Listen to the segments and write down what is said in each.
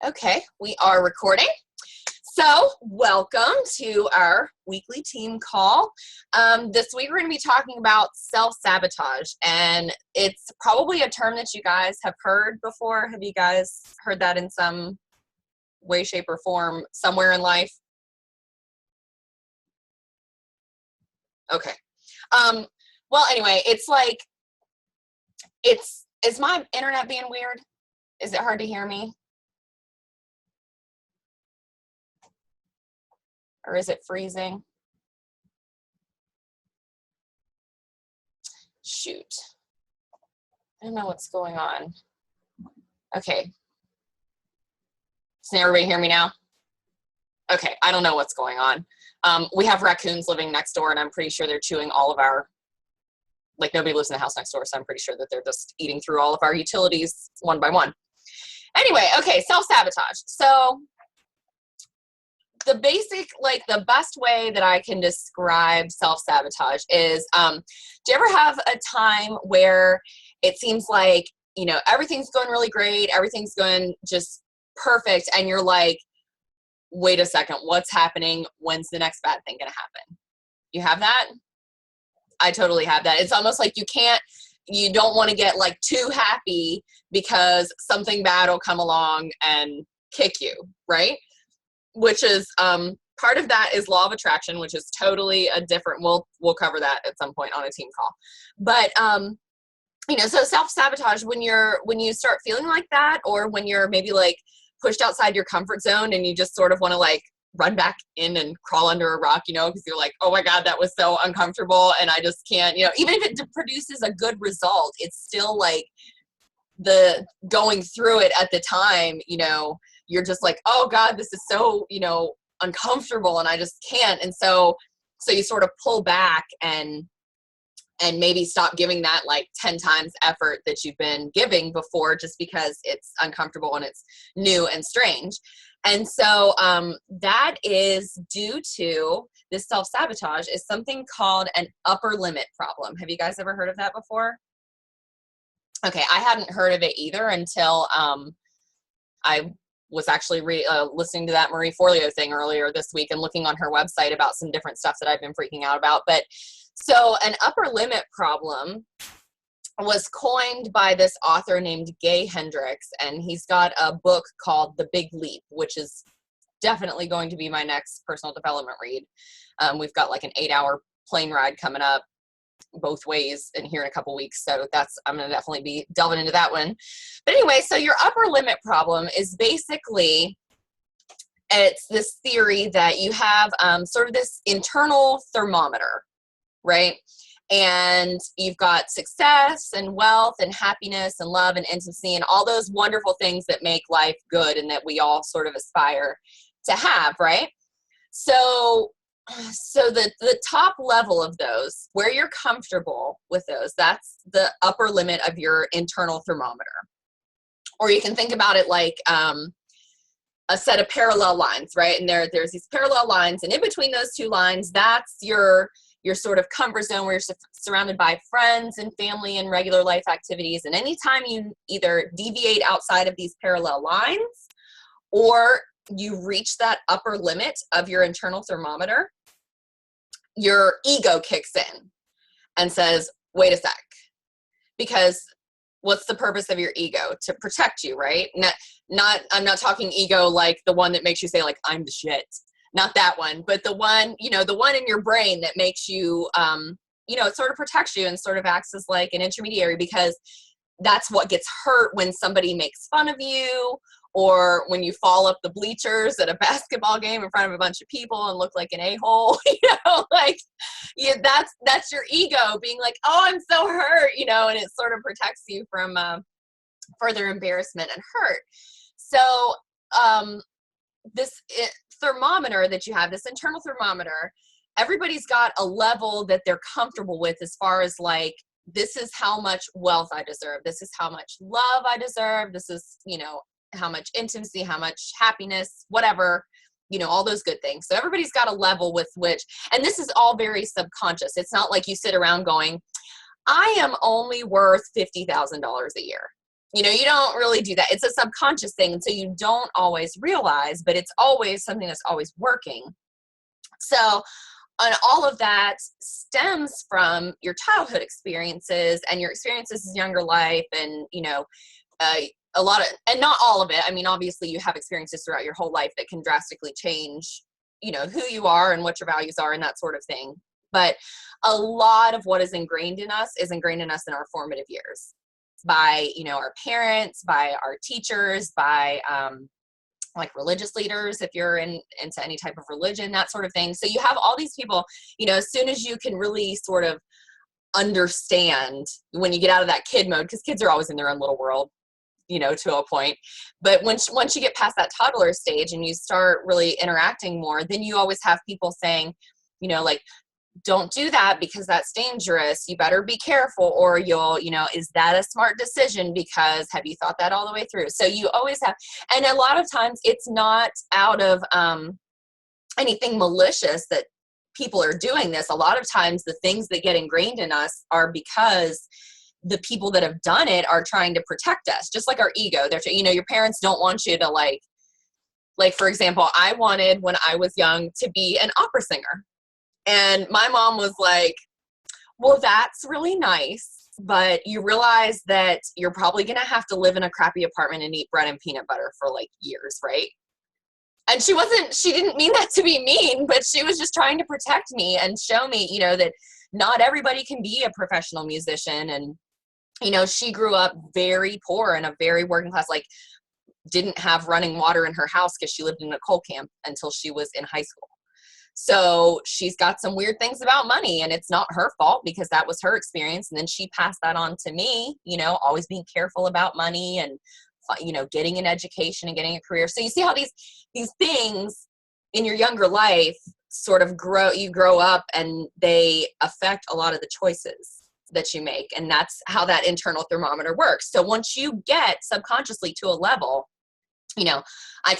Okay, we are recording. So welcome to our weekly team call. This week we're going to be talking about self-sabotage, and it's probably a term that you guys have heard before. Have you guys heard that in some way, shape, or form somewhere in life? Okay. Well, anyway, is my internet being weird? Is it hard to hear me? Or is it freezing? Shoot. I don't know what's going on. Okay. Can everybody hear me now? Okay, I don't know what's going on. We have raccoons living next door, and I'm pretty sure they're chewing all of our, like, nobody lives in the house next door, so I'm pretty sure that they're just eating through all of our utilities one by one. Anyway, okay, self-sabotage. So the basic, like, the best way that I can describe self-sabotage is, do you ever have a time where it seems like, you know, everything's going really great, everything's going just perfect, and you're like, wait a second, what's happening? When's the next bad thing gonna happen? You have that? I totally have that. It's almost like you don't want to get like too happy because something bad will come along and kick you, right? Which is, part of that is law of attraction, which is totally a different, we'll cover that at some point on a team call. But, you know, so self-sabotage, when you start feeling like that, or when you're maybe like pushed outside your comfort zone and you just sort of want to like run back in and crawl under a rock, you know, because you're like, oh my God, that was so uncomfortable and I just can't, you know, even if it produces a good result, it's still like the going through it at the time, you know, you're just like, oh God, this is so, you know, uncomfortable and I just can't. And so you sort of pull back and maybe stop giving that like 10 times effort that you've been giving before, just because it's uncomfortable and it's new and strange. And so that is due to this self-sabotage is something called an upper limit problem. Have you guys ever heard of that before? Okay, I hadn't heard of it either until I was actually listening to that Marie Forleo thing earlier this week and looking on her website about some different stuff that I've been freaking out about. But so an upper limit problem was coined by this author named Gay Hendricks, and he's got a book called The Big Leap, which is definitely going to be my next personal development read. We've got like an 8-hour plane ride coming up both ways in here in a couple weeks, so I'm going to definitely be delving into that one. But anyway, so your upper limit problem is basically, it's this theory that you have sort of this internal thermometer, right? And you've got success and wealth and happiness and love and intimacy and all those wonderful things that make life good and that we all sort of aspire to have, right? So the top level of those, where you're comfortable with those, that's the upper limit of your internal thermometer. Or you can think about it like a set of parallel lines, right? And there's these parallel lines, and in between those two lines, that's your sort of comfort zone where you're surrounded by friends and family and regular life activities. And anytime you either deviate outside of these parallel lines or you reach that upper limit of your internal thermometer, your ego kicks in and says, wait a sec, because what's the purpose of your ego? To protect you, right? I'm not talking ego like the one that makes you say like, I'm the shit. Not that one, but the one, you know, the one in your brain that makes you, you know, it sort of protects you and sort of acts as like an intermediary, because that's what gets hurt when somebody makes fun of you, or when you fall up the bleachers at a basketball game in front of a bunch of people and look like an a-hole, you know, like, yeah, that's your ego being like, oh, I'm so hurt, you know, and it sort of protects you from further embarrassment and hurt. So thermometer that you have, this internal thermometer, everybody's got a level that they're comfortable with as far as like, this is how much wealth I deserve. This is how much love I deserve. This is, you know, how much intimacy, how much happiness, whatever, you know, all those good things. So everybody's got a level with which, and this is all very subconscious. It's not like you sit around going, I am only worth $50,000 a year. You don't really do that. It's a subconscious thing. And so you don't always realize, but it's always something that's always working. So, and all of that stems from your childhood experiences and your experiences in younger life, and uh, a lot of, and not all of it. I mean, obviously you have experiences throughout your whole life that can drastically change, who you are and what your values are and that sort of thing. But a lot of what is ingrained in us is ingrained in us in our formative years by, our parents, by our teachers, by, like religious leaders, if you're into any type of religion, that sort of thing. So you have all these people, as soon as you can really sort of understand, when you get out of that kid mode, because kids are always in their own little world, to a point. But once you get past that toddler stage and you start really interacting more, then you always have people saying, like, don't do that because that's dangerous. You better be careful, or you'll, is that a smart decision? Because have you thought that all the way through? So you always have, and a lot of times it's not out of anything malicious that people are doing this. A lot of times the things that get ingrained in us are because the people that have done it are trying to protect us, just like our ego. They're, your parents don't want you to like, for example, I wanted when I was young to be an opera singer. And my mom was like, well, that's really nice, but you realize that you're probably going to have to live in a crappy apartment and eat bread and peanut butter for like years, right? And she didn't mean that to be mean, but she was just trying to protect me and show me, that not everybody can be a professional musician. And, she grew up very poor in a very working class, like didn't have running water in her house because she lived in a coal camp until she was in high school. So she's got some weird things about money, and it's not her fault because that was her experience. And then she passed that on to me, always being careful about money and, getting an education and getting a career. So you see how these things in your younger life sort of you grow up, and they affect a lot of the choices that you make. And that's how that internal thermometer works. So once you get subconsciously to a level, I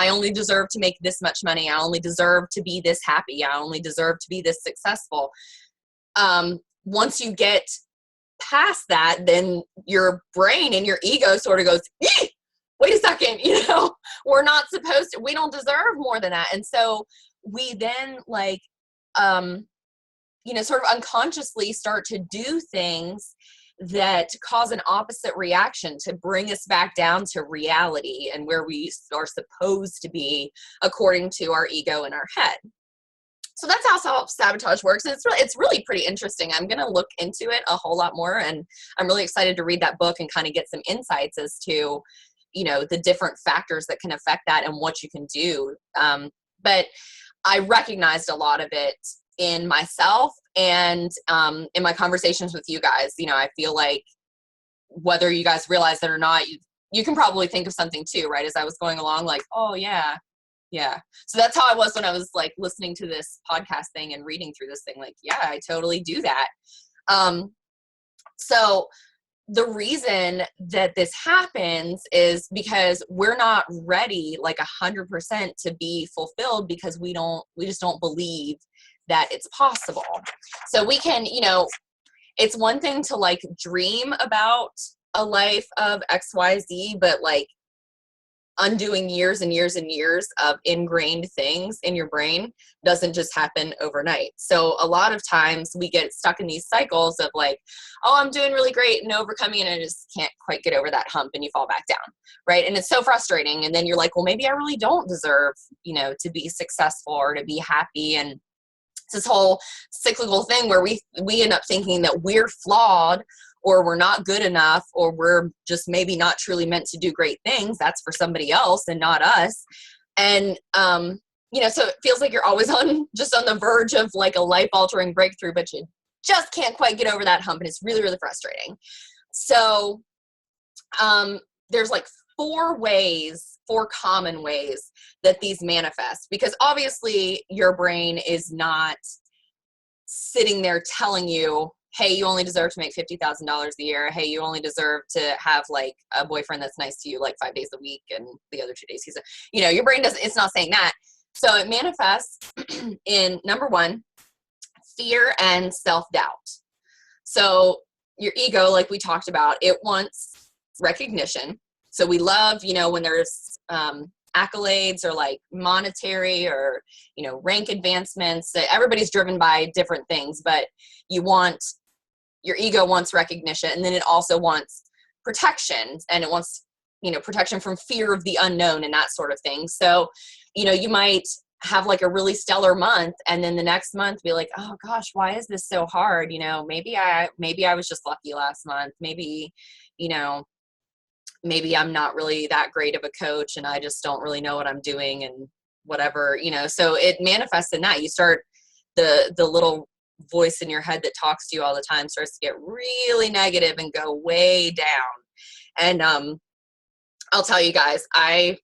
only deserve to make this much money. I only deserve to be this happy. I only deserve to be this successful. Once you get past that, then your brain and your ego sort of goes, wait a second, we don't deserve more than that. And so we then sort of unconsciously start to do things that cause an opposite reaction to bring us back down to reality and where we are supposed to be according to our ego in our head. So that's how self-sabotage works. And it's really pretty interesting. I'm going to look into it a whole lot more. And I'm really excited to read that book and kind of get some insights as to, the different factors that can affect that and what you can do. But I recognized a lot of it in myself and in my conversations with you guys. I feel like whether you guys realize it or not, you can probably think of something too, right? As I was going along, like, oh yeah. So that's how I was when I was like listening to this podcast thing and reading through this thing, like, yeah, I totally do that. So the reason that this happens is because we're not ready like 100% to be fulfilled, because we just don't believe that it's possible. So we can, it's one thing to like dream about a life of XYZ, but like undoing years and years and years of ingrained things in your brain doesn't just happen overnight. So a lot of times we get stuck in these cycles of like, oh, I'm doing really great and overcoming, and I just can't quite get over that hump, and you fall back down, right? And it's so frustrating. And then you're like, well, maybe I really don't deserve, to be successful or to be happy. And it's this whole cyclical thing where we end up thinking that we're flawed, or we're not good enough, or we're just maybe not truly meant to do great things. That's for somebody else and not us. And, so it feels like you're always on the verge of like a life altering breakthrough, but you just can't quite get over that hump. And it's really, really frustrating. So, there's like four common ways that these manifest, because obviously your brain is not sitting there telling you, hey, you only deserve to make $50,000 a year. Hey, you only deserve to have like a boyfriend that's nice to you like 5 days a week, and the other 2 days your brain it's not saying that. So it manifests in, number one, fear and self-doubt. So your ego, like we talked about, it wants recognition. So we love, you know, when there's accolades or like monetary or, you know, rank advancements. Everybody's driven by different things, but your ego wants recognition, and then it also wants protection, and it wants, you know, protection from fear of the unknown and that sort of thing. So, you know, you might have like a really stellar month, and then the next month be like, oh gosh, why is this so hard? You know, maybe I was just lucky last month. Maybe, you know, maybe I'm not really that great of a coach and I just don't really know what I'm doing and whatever, you know. So it manifests in that. You start, the little voice in your head that talks to you all the time starts to get really negative and go way down. And I'll tell you guys, I'm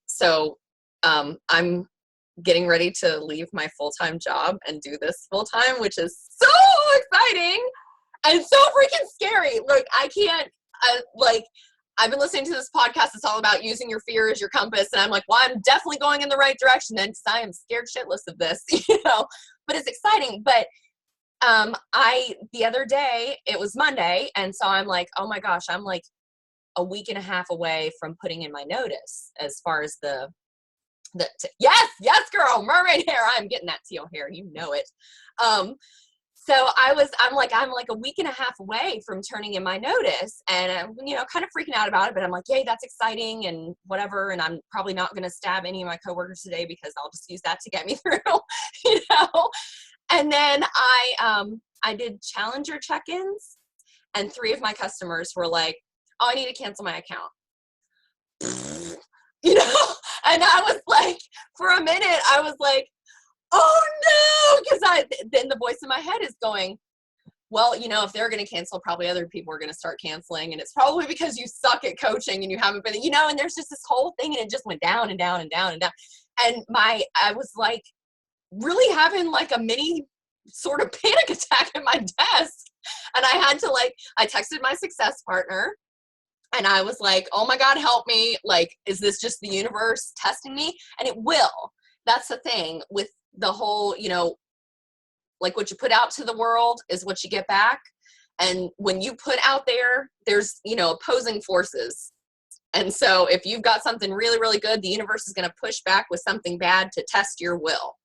getting ready to leave my full-time job and do this full-time, which is so exciting and so freaking scary. Like, I've been listening to this podcast. It's all about using your fear as your compass. And I'm like, well, I'm definitely going in the right direction then, because I am scared shitless of this, you know, but it's exciting. But the other day, it was Monday. And so I'm like, oh my gosh, I'm like a week and a half away from putting in my notice as far as yes, girl, mermaid hair. I'm getting that teal hair. You know it. So I'm like a week and a half away from turning in my notice, and I'm, you know, kind of freaking out about it, but I'm like, yay, that's exciting and whatever. And I'm probably not going to stab any of my coworkers today because I'll just use that to get me through, you know? And then I did challenger check-ins, and 3 of my customers were like, oh, I need to cancel my account. You know? And I was like, for a minute, I was like, oh no, because then the voice in my head is going, well, you know, if they're going to cancel, probably other people are going to start canceling, and it's probably because you suck at coaching and you haven't been, you know, and there's just this whole thing, and it just went down and down and down and down. And I was like really having like a mini sort of panic attack at my desk, and I texted my success partner. And I was like, oh my God, help me. Like, is this just the universe testing me? And it will. That's the thing with the whole, you know, like what you put out to the world is what you get back. And when you put out there, there's, you know, opposing forces. And so if you've got something really, really good, the universe is going to push back with something bad to test your will.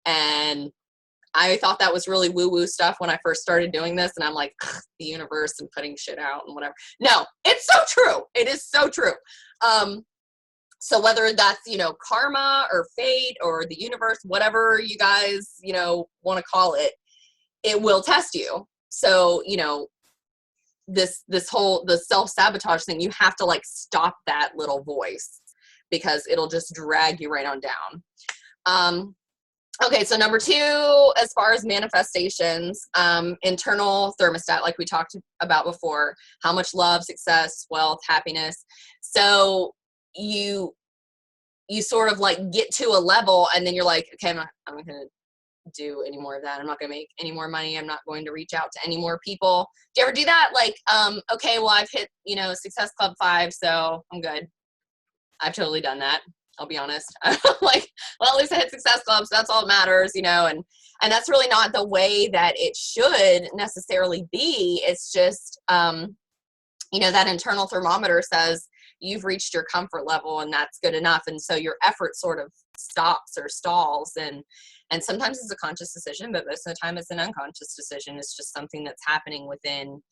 And I thought that was really woo-woo stuff when I first started doing this. And I'm like, the universe and putting shit out and whatever. No, it's so true. It is so true. So whether that's, you know, karma or fate or the universe, whatever you guys, you know, want to call it, it will test you. So, you know, the self-sabotage thing, you have to like stop that little voice because it'll just drag you right on down. Okay, so number 2, as far as manifestations, internal thermostat, like we talked about before, how much love, success, wealth, happiness. So you sort of like get to a level, and then you're like, okay, I'm not going to do any more of that. I'm not going to make any more money. I'm not going to reach out to any more people. Do you ever do that? Like, okay, well, I've hit, you know, Success Club 5, so I'm good. I've totally done that. I'll be honest. Like, well, at least I hit Success Club, so that's all that matters, you know, and that's really not the way that it should necessarily be. It's just, you know, that internal thermometer says you've reached your comfort level and that's good enough. And so your effort sort of stops or stalls. And sometimes it's a conscious decision, but most of the time it's an unconscious decision. It's just something that's happening within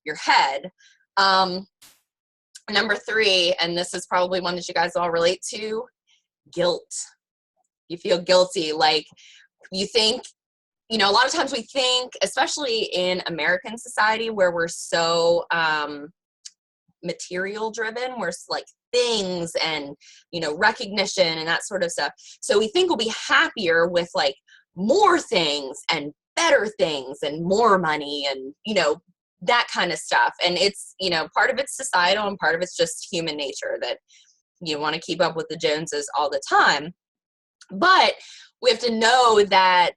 your head. Number 3, and this is probably one that you guys all relate to, guilt. You feel guilty. Like you think, you know, a lot of times we think, especially in American society where we're so material driven, we're like things and, you know, recognition and that sort of stuff. So we think we'll be happier with like more things and better things and more money and, you know, that kind of stuff. And it's, you know, part of it's societal and part of it's just human nature that you want to keep up with the Joneses all the time. But we have to know that,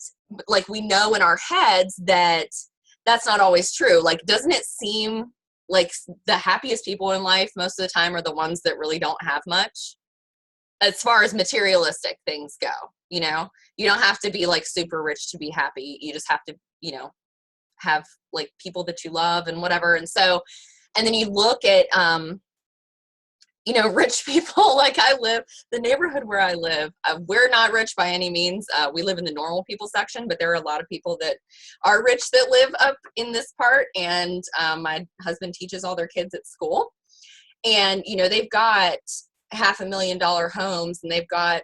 like, we know in our heads that that's not always true. Like, doesn't it seem like the happiest people in life most of the time are the ones that really don't have much as far as materialistic things go? You know, you don't have to be like super rich to be happy. You just have to, you know, have like people that you love and whatever. And so, and then you look at, rich people, like the neighborhood where I live, we're not rich by any means. We live in the normal people section, but there are a lot of people that are rich that live up in this part. And my husband teaches all their kids at school. And, they've got $500,000 homes, and they've got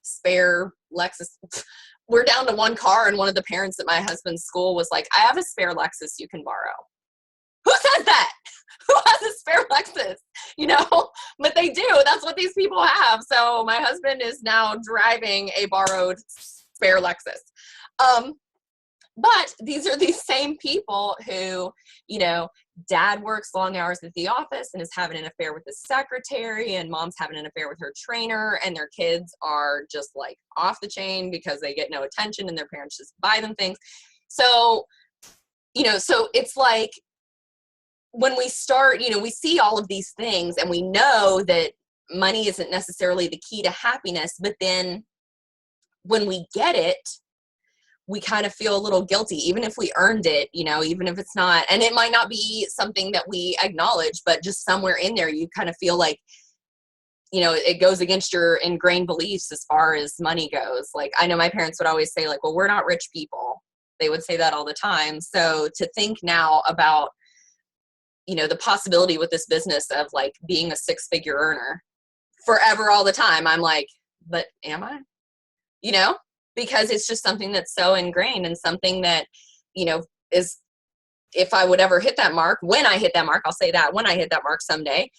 spare Lexus. We're down to one car, and one of the parents at my husband's school was like, I have a spare Lexus you can borrow. Who says that? Who has a spare Lexus? But they do. That's what these people have. So my husband is now driving a borrowed spare Lexus. But these are these same people who, dad works long hours at the office and is having an affair with his secretary, and mom's having an affair with her trainer, and their kids are just like off the chain because they get no attention and their parents just buy them things. So, so it's like, when we start, we see all of these things and we know that money isn't necessarily the key to happiness, but then when we get it, we kind of feel a little guilty, even if we earned it, even if it's not, and it might not be something that we acknowledge, but just somewhere in there, you kind of feel like, it goes against your ingrained beliefs as far as money goes. Like, I know my parents would always say, like, well, we're not rich people. They would say that all the time. So to think now about, the possibility with this business of like being a 6-figure earner forever, all the time, I'm like, but am I? Because it's just something that's so ingrained, and something that, is, if I would ever hit that mark, when I hit that mark, I'll say that when I hit that mark someday,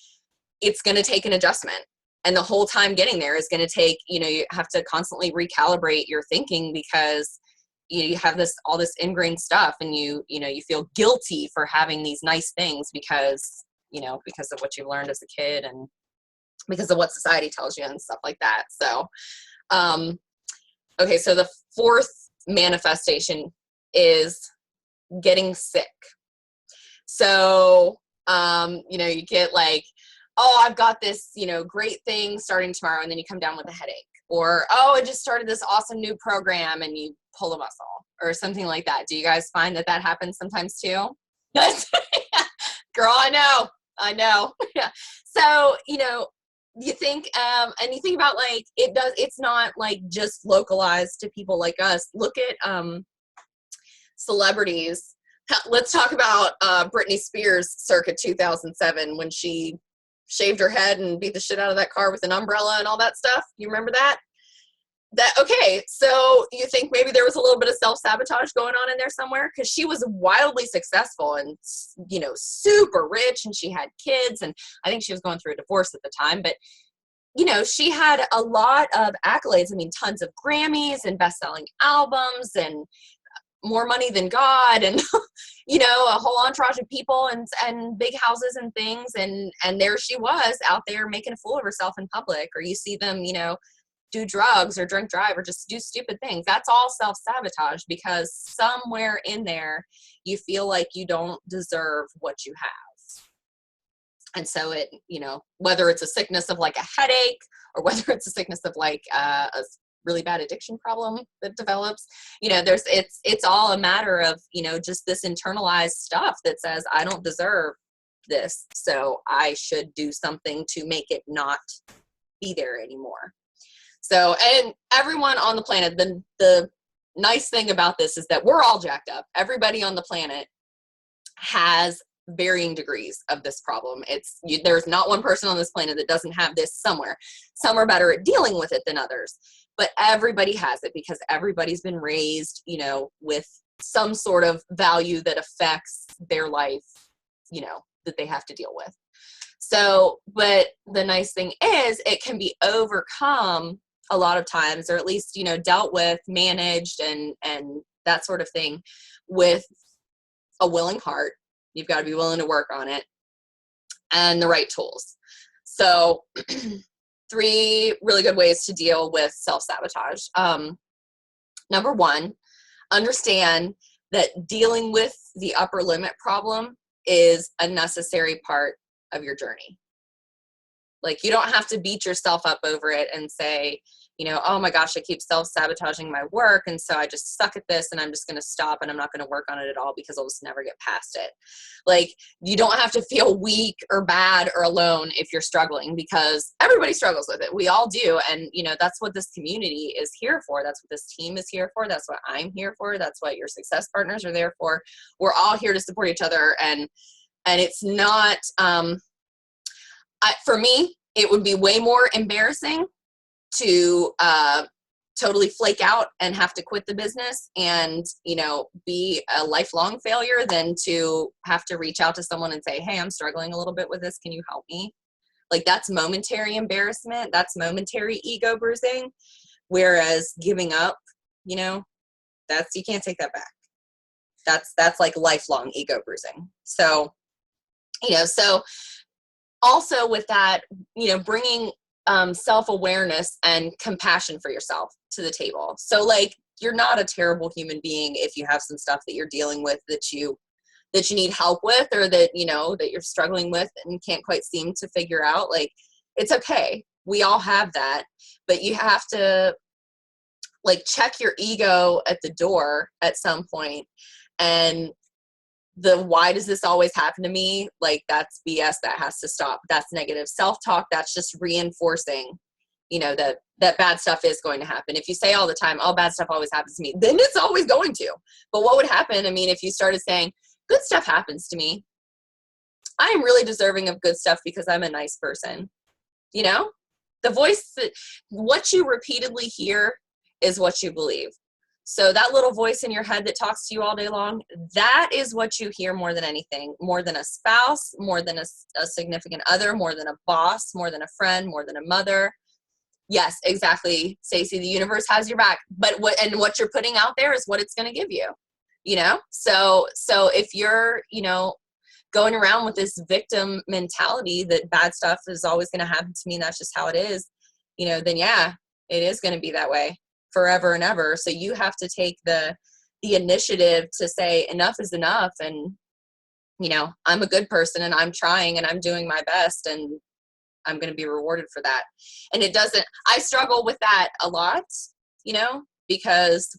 it's going to take an adjustment. And the whole time getting there is going to take, you have to constantly recalibrate your thinking, because you have all this ingrained stuff, and you feel guilty for having these nice things because of what you learned as a kid, and because of what society tells you and stuff like that. So, okay. So the fourth manifestation is getting sick. So, you get like, oh, I've got this, great thing starting tomorrow, and then you come down with a headache. Or, oh, I just started this awesome new program, and you pull a muscle or something like that. Do you guys find that happens sometimes too? Girl, I know. Yeah. So, you think, and you think about like, it's not like just localized to people like us. Look at celebrities. Let's talk about Britney Spears circa 2007, when she shaved her head and beat the shit out of that car with an umbrella and all that stuff. You remember that? Okay, so you think maybe there was a little bit of self-sabotage going on in there somewhere? Because she was wildly successful and, super rich, and she had kids, and I think she was going through a divorce at the time, but, she had a lot of accolades. I mean, tons of Grammys and best-selling albums and more money than God, and, a whole entourage of people and big houses and things, and there she was out there making a fool of herself in public. Or you see them, do drugs or drink drive or just do stupid things. That's all self-sabotage, because somewhere in there you feel like you don't deserve what you have. And so it, whether it's a sickness of like a headache, or whether it's a sickness of like a really bad addiction problem that develops, it's all a matter of, just this internalized stuff that says, I don't deserve this, so I should do something to make it not be there anymore. So, and everyone on the planet, the nice thing about this is that we're all jacked up. Everybody on the planet has varying degrees of this problem. There's not one person on this planet that doesn't have this somewhere. Some are better at dealing with it than others, but everybody has it, because everybody's been raised, with some sort of value that affects their life, that they have to deal with. So, but the nice thing is it can be overcome a lot of times, or at least, dealt with, managed, and that sort of thing, with a willing heart. You've got to be willing to work on it, and the right tools. So 3 really good ways to deal with self-sabotage. Number 1, understand that dealing with the upper limit problem is a necessary part of your journey. Like, you don't have to beat yourself up over it and say, oh my gosh, I keep self-sabotaging my work. And so I just suck at this and I'm just going to stop and I'm not going to work on it at all because I'll just never get past it. Like, you don't have to feel weak or bad or alone if you're struggling, because everybody struggles with it. We all do. And, that's what this community is here for. That's what this team is here for. That's what I'm here for. That's what your success partners are there for. We're all here to support each other. And it's not, for me, it would be way more embarrassing to totally flake out and have to quit the business and, be a lifelong failure than to have to reach out to someone and say, hey, I'm struggling a little bit with this. Can you help me? Like, that's momentary embarrassment. That's momentary ego bruising. Whereas giving up, you can't take that back. That's like lifelong ego bruising. So, so also with that, bringing self-awareness and compassion for yourself to the table. So like, you're not a terrible human being if you have some stuff that you're dealing with that you need help with, or that, that you're struggling with and can't quite seem to figure out. Like, it's okay. We all have that, but you have to like check your ego at the door at some point. And why does this always happen to me? Like, that's BS. That has to stop. That's negative self-talk. That's just reinforcing, that bad stuff is going to happen. If you say all the time, oh, bad stuff always happens to me, then it's always going to. But what would happen? I mean, if you started saying, good stuff happens to me. I am really deserving of good stuff because I'm a nice person. The voice, what you repeatedly hear is what you believe. So that little voice in your head that talks to you all day long, that is what you hear more than anything, more than a spouse, more than a significant other, more than a boss, more than a friend, more than a mother. Yes, exactly, Stacey. The universe has your back, but what you're putting out there is what it's going to give you. So if you're, going around with this victim mentality that bad stuff is always going to happen to me, and that's just how it is, then yeah, it is going to be that way forever and ever. So you have to take the initiative to say enough is enough. And, I'm a good person and I'm trying and I'm doing my best and I'm going to be rewarded for that. And I struggle with that a lot, because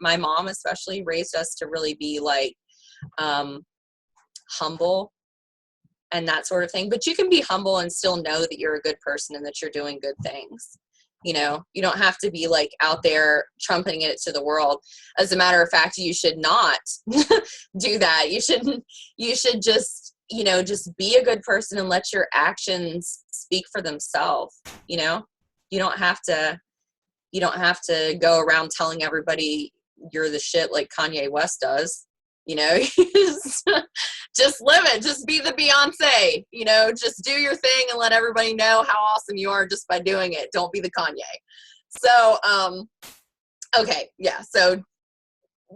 my mom especially raised us to really be like, humble and that sort of thing. But you can be humble and still know that you're a good person and that you're doing good things. You don't have to be like out there trumpeting it to the world. As a matter of fact, you should not do that. You should just, just be a good person and let your actions speak for themselves. You don't have to go around telling everybody you're the shit like Kanye West does. Just live it. Just be the Beyonce, just do your thing and let everybody know how awesome you are just by doing it. Don't be the Kanye. So, okay. Yeah. So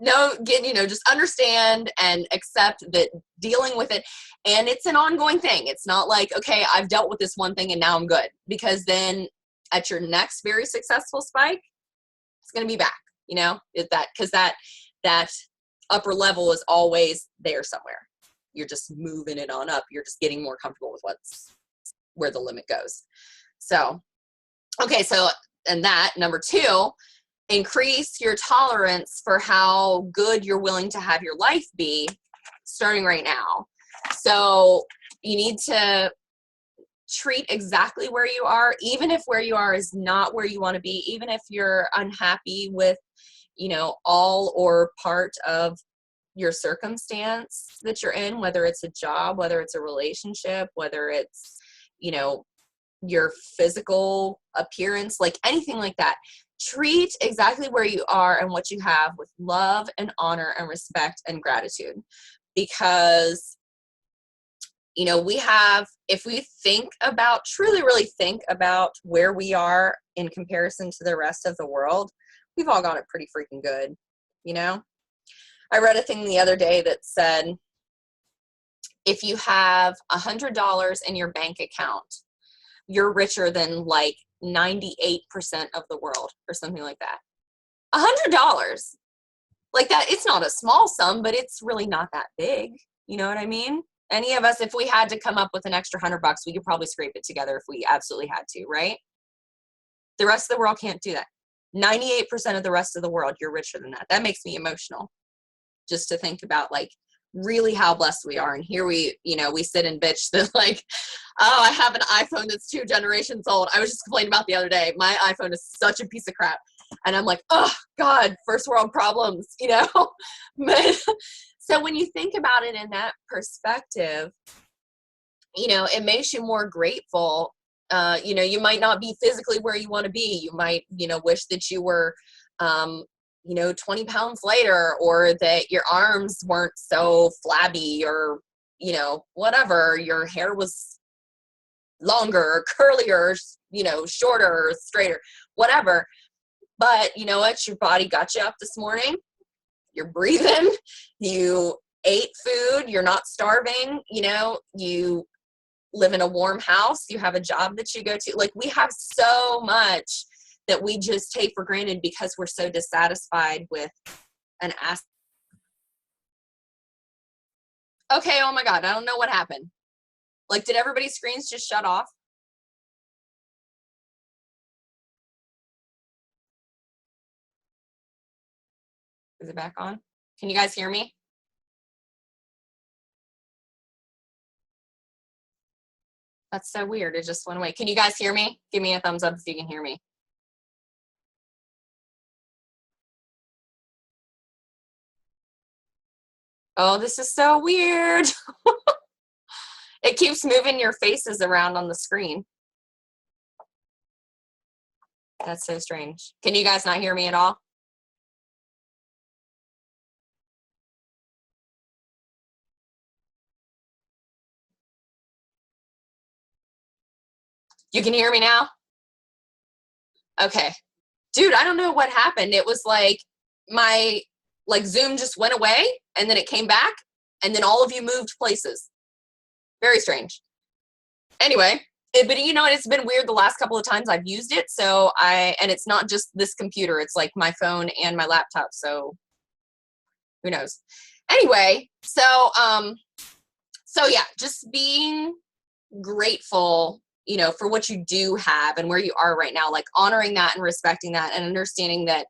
just understand and accept that dealing with it, and it's an ongoing thing. It's not like, okay, I've dealt with this one thing and now I'm good, because then at your next very successful spike, it's going to be back, because that upper level is always there somewhere. You're just moving it on up. You're just getting more comfortable with where the limit goes. So, okay. So, and that number 2, increase your tolerance for how good you're willing to have your life be starting right now. So you need to treat exactly where you are, even if where you are is not where you want to be, even if you're unhappy with, all or part of your circumstance that you're in, whether it's a job, whether it's a relationship, whether it's, your physical appearance, like anything like that. Treat exactly where you are and what you have with love and honor and respect and gratitude. Because, if we truly, really think about where we are in comparison to the rest of the world, we've all got it pretty freaking good. I read a thing the other day that said, if you have $100 in your bank account, you're richer than like 98% of the world, or something like that. $100, like that, it's not a small sum, but it's really not that big. You know what I mean? Any of us, if we had to come up with an extra $100, we could probably scrape it together if we absolutely had to, right? The rest of the world can't do that. 98% of the rest of the world, you're richer than that. That makes me emotional just to think about, like, really how blessed we are. And here we, you know, we sit and bitch that, like, oh, I have an iPhone that's 2 generations old. I was just complaining about the other day. My iPhone is such a piece of crap. And I'm like, oh, God, first world problems, you know? But, so when you think about it in that perspective, you know, it makes you more grateful. You know, you might not be physically where you want to be. You might, you know, wish that you were, you know, 20 pounds lighter, or that your arms weren't so flabby, or, you know, whatever, your hair was longer or curlier, you know, shorter or straighter, whatever. But you know what? Your body got you up this morning. You're breathing. You ate food. You're not starving. You know, you live in a warm house. You have a job that you go to. Like, we have so much that we just take for granted because we're so dissatisfied with an aspect. Okay, oh my God, I don't know what happened. Like, did everybody's screens just shut off? Is it back on? Can you guys hear me? That's so weird. It just went away. Can you guys hear me? Give me a thumbs up if you can hear me. Oh, this is so weird. It keeps moving your faces around on the screen. That's so strange. Can you guys not hear me at all? You can hear me now? Okay. Dude, I don't know what happened. It was like my, like, Zoom just went away, and then it came back, and then all of you moved places. Very strange. Anyway, but you know, it's been weird the last couple of times I've used it. So and it's not just this computer, it's like my phone and my laptop. So who knows? Anyway, so yeah, just being grateful, you know, for what you do have and where you are right now, like honoring that and respecting that, and understanding that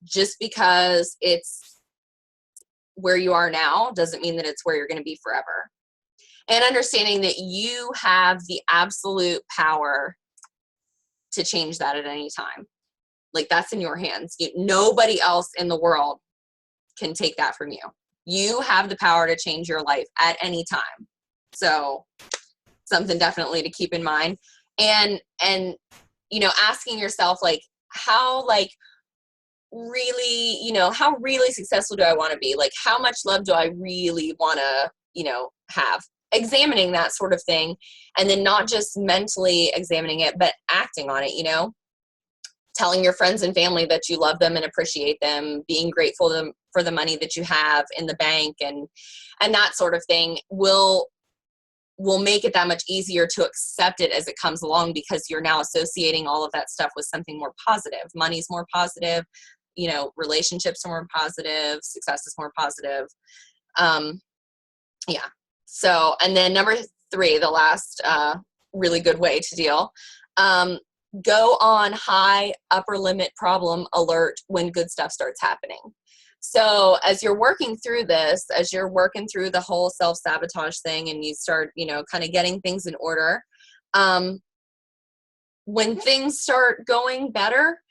just because it's where you are now doesn't mean that it's where you're going to be forever. And understanding that you have the absolute power to change that at any time. Like, that's in your hands. Nobody else in the world can take that from you. You have the power to change your life at any time. So something definitely to keep in mind. And you know, asking yourself, like, how, like, really, you know, how really successful do I want to be? Like, how much love do I really want to, you know, have? Examining that sort of thing, and then not just mentally examining it, but acting on it, you know, telling your friends and family that you love them and appreciate them, being grateful for the money that you have in the bank, and that sort of thing will make it that much easier to accept it as it comes along, because you're now associating all of that stuff with something more positive. Money's more positive, you know, relationships are more positive, success is more positive. Yeah. So, and then number 3, the last really good way to deal, go on high upper limit problem alert when good stuff starts happening. So as you're working through this, as you're working through the whole self-sabotage thing, and you start, you know, kind of getting things in order, when things start going better,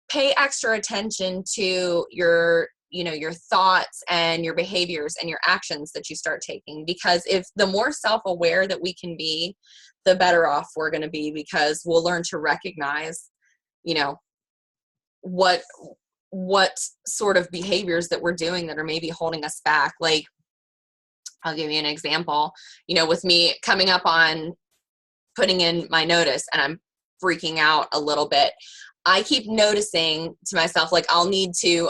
pay extra attention to your, you know, your thoughts and your behaviors and your actions that you start taking. Because if the more self-aware that we can be, the better off we're going to be, because we'll learn to recognize, you know, what sort of behaviors that we're doing that are maybe holding us back. Like, I'll give you an example, you know, with me coming up on putting in my notice, and I'm freaking out a little bit. I keep noticing to myself, like, I'll need to,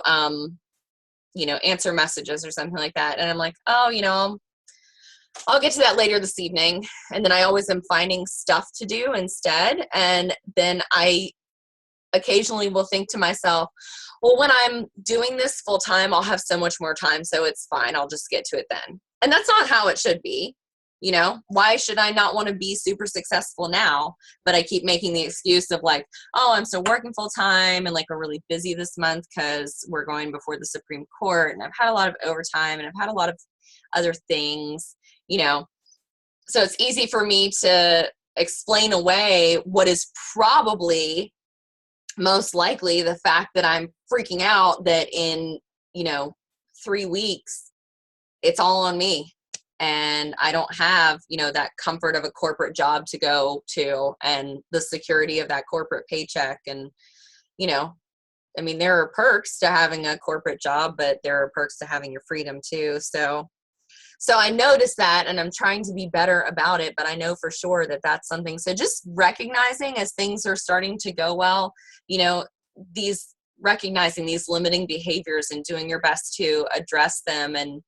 you know, answer messages or something like that. And I'm like, oh, you know, I'll get to that later this evening. And then I always am finding stuff to do instead. And then I occasionally will think to myself, well, when I'm doing this full time, I'll have so much more time, so it's fine. I'll just get to it then. And that's not how it should be. You know, why should I not want to be super successful now? But I keep making the excuse of like, oh, I'm still working full time and like we're really busy this month because we're going before the Supreme Court and I've had a lot of overtime and I've had a lot of other things, you know. So it's easy for me to explain away what is probably most likely the fact that I'm freaking out that in, you know, 3 weeks, it's all on me. And I don't have, you know, that comfort of a corporate job to go to and the security of that corporate paycheck. And, you know, I mean, there are perks to having a corporate job, but there are perks to having your freedom too. So I noticed that and I'm trying to be better about it, but I know for sure that that's something. So just recognizing as things are starting to go well, you know, recognizing these limiting behaviors and doing your best to address them and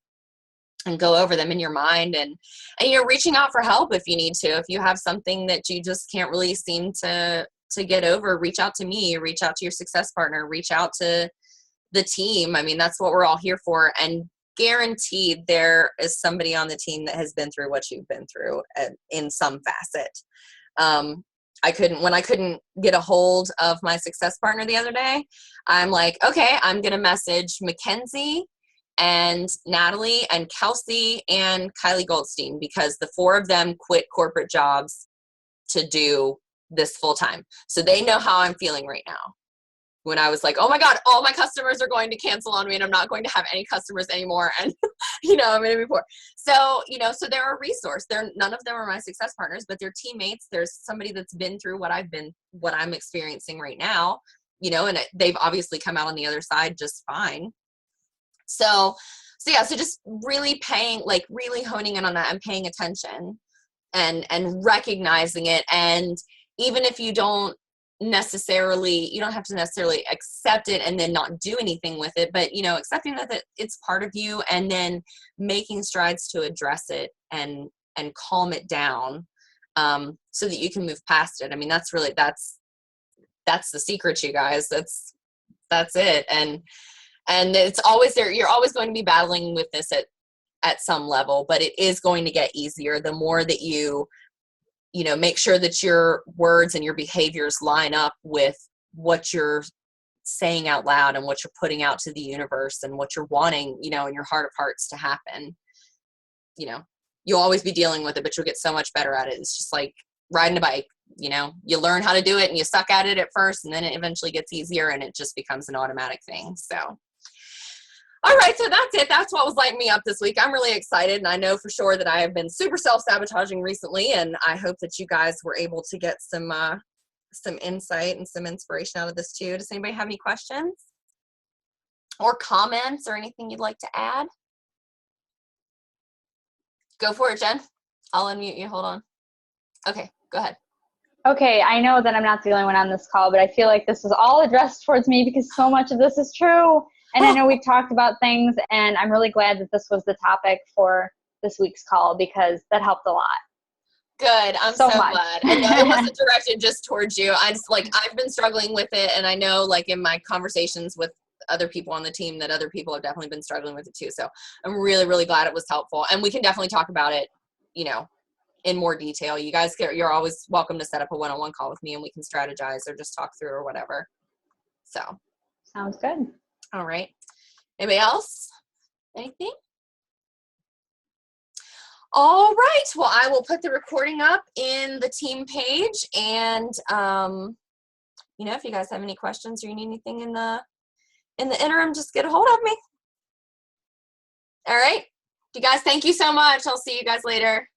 go over them in your mind and you're reaching out for help if you need to. If you have something that you just can't really seem to get over, reach out to me, reach out to your success partner, reach out to the team. I mean, that's what we're all here for. And guaranteed there is somebody on the team that has been through what you've been through in some facet. When I couldn't get a hold of my success partner the other day, I'm like, okay, I'm going to message Mackenzie and Natalie and Kelsey and Kylie Goldstein because the 4 of them quit corporate jobs to do this full time. So they know how I'm feeling right now. When I was like, oh my God, all my customers are going to cancel on me and I'm not going to have any customers anymore. And, you know, I'm going to be poor. So, you know, so they're a resource. None of them are my success partners, but they're teammates. There's somebody that's been through what I'm experiencing right now, you know, and they've obviously come out on the other side just fine. So yeah, so just really really honing in on that and paying attention and recognizing it. And even if you don't have to necessarily accept it and then not do anything with it, but, you know, accepting that it's part of you and then making strides to address it and calm it down, so that you can move past it. I mean, that's the secret, you guys. That's it. And it's always there. You're always going to be battling with this at some level, but it is going to get easier the more that you know, make sure that your words and your behaviors line up with what you're saying out loud and what you're putting out to the universe and what you're wanting, you know, in your heart of hearts to happen. You know, you'll always be dealing with it, but you'll get so much better at it. It's just like riding a bike. You know, you learn how to do it and you suck at it at first, and then it eventually gets easier and it just becomes an automatic thing. So all right, so that's it. That's what was lighting me up this week. I'm really excited, and I know for sure that I have been super self-sabotaging recently, and I hope that you guys were able to get some insight and some inspiration out of this too. Does anybody have any questions or comments or anything you'd like to add? Go for it, Jen. I'll unmute you. Hold on. Okay, go ahead. Okay, I know that I'm not the only one on this call, but I feel like this is all addressed towards me because so much of this is true. And I know we've talked about things, and I'm really glad that this was the topic for this week's call because that helped a lot. Good. I'm so glad. And no, it wasn't directed just towards you. I've been struggling with it, and I know like in my conversations with other people on the team that other people have definitely been struggling with it too. So I'm really, really glad it was helpful. And we can definitely talk about it, you know, in more detail. You guys you're always welcome to set up a one-on-one call with me and we can strategize or just talk through or whatever. So. Sounds good. All right. Anybody else? Anything? All right. Well, I will put the recording up in the team page, and you know, if you guys have any questions or you need anything in the interim, just get a hold of me. All right. You guys, thank you so much. I'll see you guys later.